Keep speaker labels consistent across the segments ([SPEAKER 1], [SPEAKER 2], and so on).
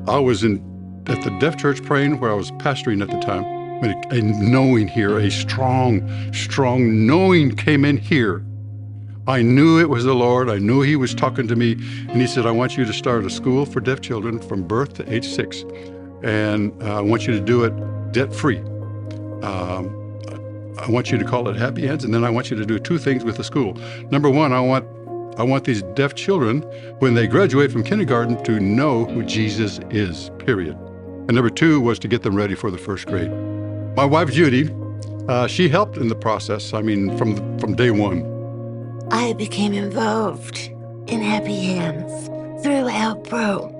[SPEAKER 1] I was at the Deaf Church praying where I was pastoring at the time. A knowing here, a strong knowing came in here. I knew it was the Lord. I knew He was talking to me. And He said, I want you to start a school for deaf children from birth to age 6. And I want you to do it debt-free. I want you to call it Happy Hands, and then I want you to do 2 things with the school. Number 1, I want these deaf children, when they graduate from kindergarten, to know who Jesus is, period. And number 2 was to get them ready for the 1st grade. My wife, Judy, she helped in the process, from day 1.
[SPEAKER 2] I became involved in Happy Hands through Alpro,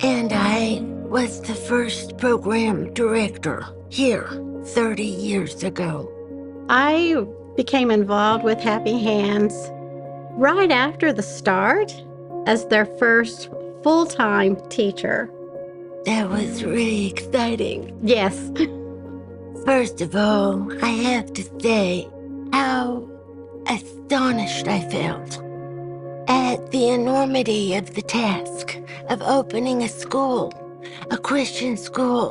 [SPEAKER 2] and I was the first program director here 30 years ago.
[SPEAKER 3] I became involved with Happy Hands right after the start as their first full-time teacher.
[SPEAKER 2] That was really exciting.
[SPEAKER 3] Yes.
[SPEAKER 2] First of all, I have to say how astonished I felt at the enormity of the task of opening a school, a Christian school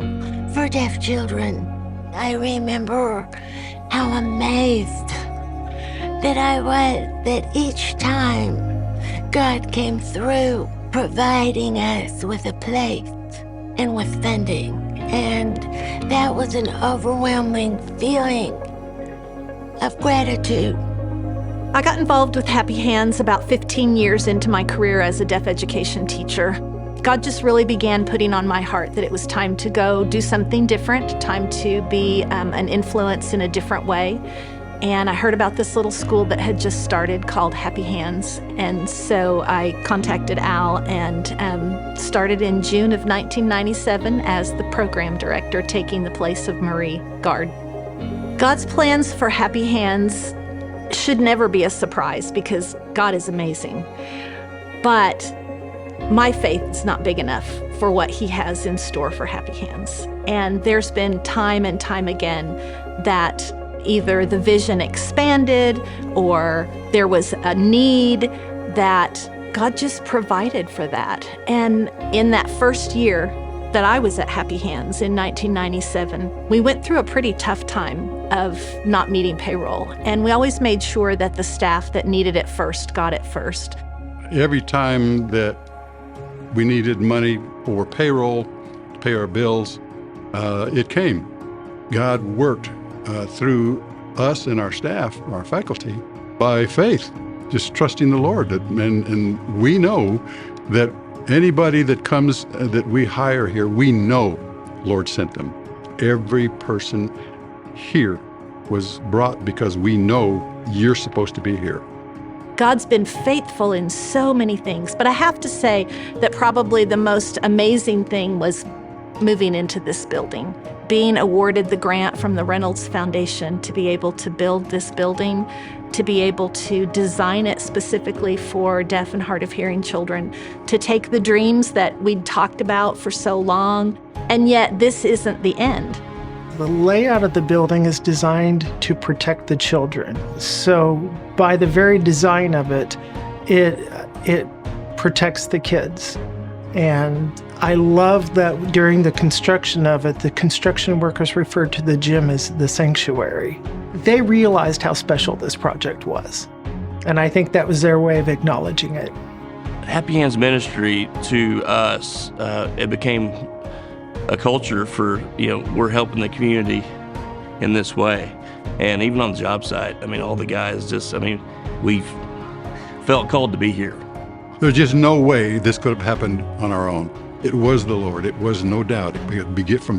[SPEAKER 2] for deaf children. I remember how amazed that I was that each time God came through providing us with a place and with funding. And that was an overwhelming feeling of gratitude.
[SPEAKER 4] I got involved with Happy Hands about 15 years into my career as a deaf education teacher. God just really began putting on my heart that it was time to go do something different, time to be an influence in a different way. And I heard about this little school that had just started called Happy Hands. And so I contacted Al and started in June of 1997 as the program director, taking the place of Marie Gard. God's plans for Happy Hands should never be a surprise because God is amazing. But my faith is not big enough for what He has in store for Happy Hands. And there's been time and time again that either the vision expanded or there was a need that God just provided for that. And in that first year that I was at Happy Hands in 1997, we went through a pretty tough time of not meeting payroll. And we always made sure that the staff that needed it first got it first.
[SPEAKER 1] Every time that we needed money for payroll, to pay our bills, it came. God worked through us and our staff, our faculty, by faith, just trusting the Lord. And we know that anybody that comes, that we hire here, we know Lord sent them. Every person here was brought because we know you're supposed to be here.
[SPEAKER 4] God's been faithful in so many things, but I have to say that probably the most amazing thing was moving into this building, being awarded the grant from the Reynolds Foundation to be able to build this building, to be able to design it specifically for deaf and hard of hearing children, to take the dreams that we'd talked about for so long, and yet this isn't the end.
[SPEAKER 5] The layout of the building is designed to protect the children. So by the very design of it, it protects the kids. And I love that during the construction of it, the construction workers referred to the gym as the sanctuary. They realized how special this project was. And I think that was their way of acknowledging it.
[SPEAKER 6] Happy Hands Ministry to us, it became a culture for, we're helping the community in this way. And even on the job site, all the guys we felt called to be here.
[SPEAKER 1] There's just no way this could have happened on our own. It was the Lord. It was no doubt. From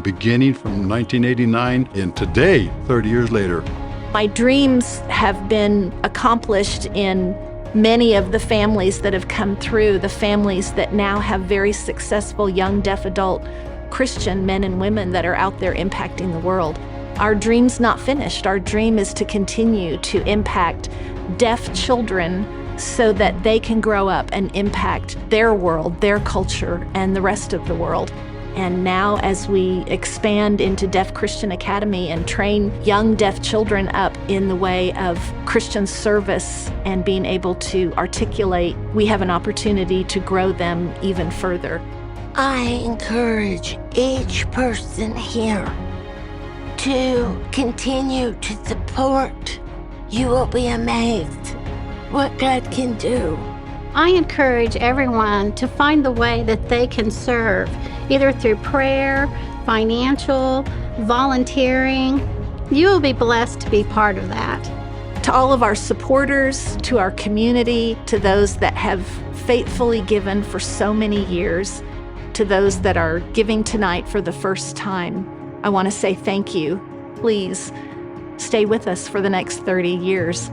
[SPEAKER 1] 1989 and today, 30 years later.
[SPEAKER 4] My dreams have been accomplished in many of the families that have come through, the families that now have very successful young deaf adult Christian men and women that are out there impacting the world. Our dream's not finished. Our dream is to continue to impact deaf children so that they can grow up and impact their world, their culture, and the rest of the world. And now as we expand into Deaf Christian Academy and train young deaf children up in the way of Christian service and being able to articulate, we have an opportunity to grow them even further.
[SPEAKER 2] I encourage each person here to continue to support. You will be amazed what God can do.
[SPEAKER 3] I encourage everyone to find the way that they can serve, either through prayer, financial, volunteering. You will be blessed to be part of that.
[SPEAKER 4] To all of our supporters, to our community, to those that have faithfully given for so many years, to those that are giving tonight for the first time, I want to say thank you. Please stay with us for the next 30 years.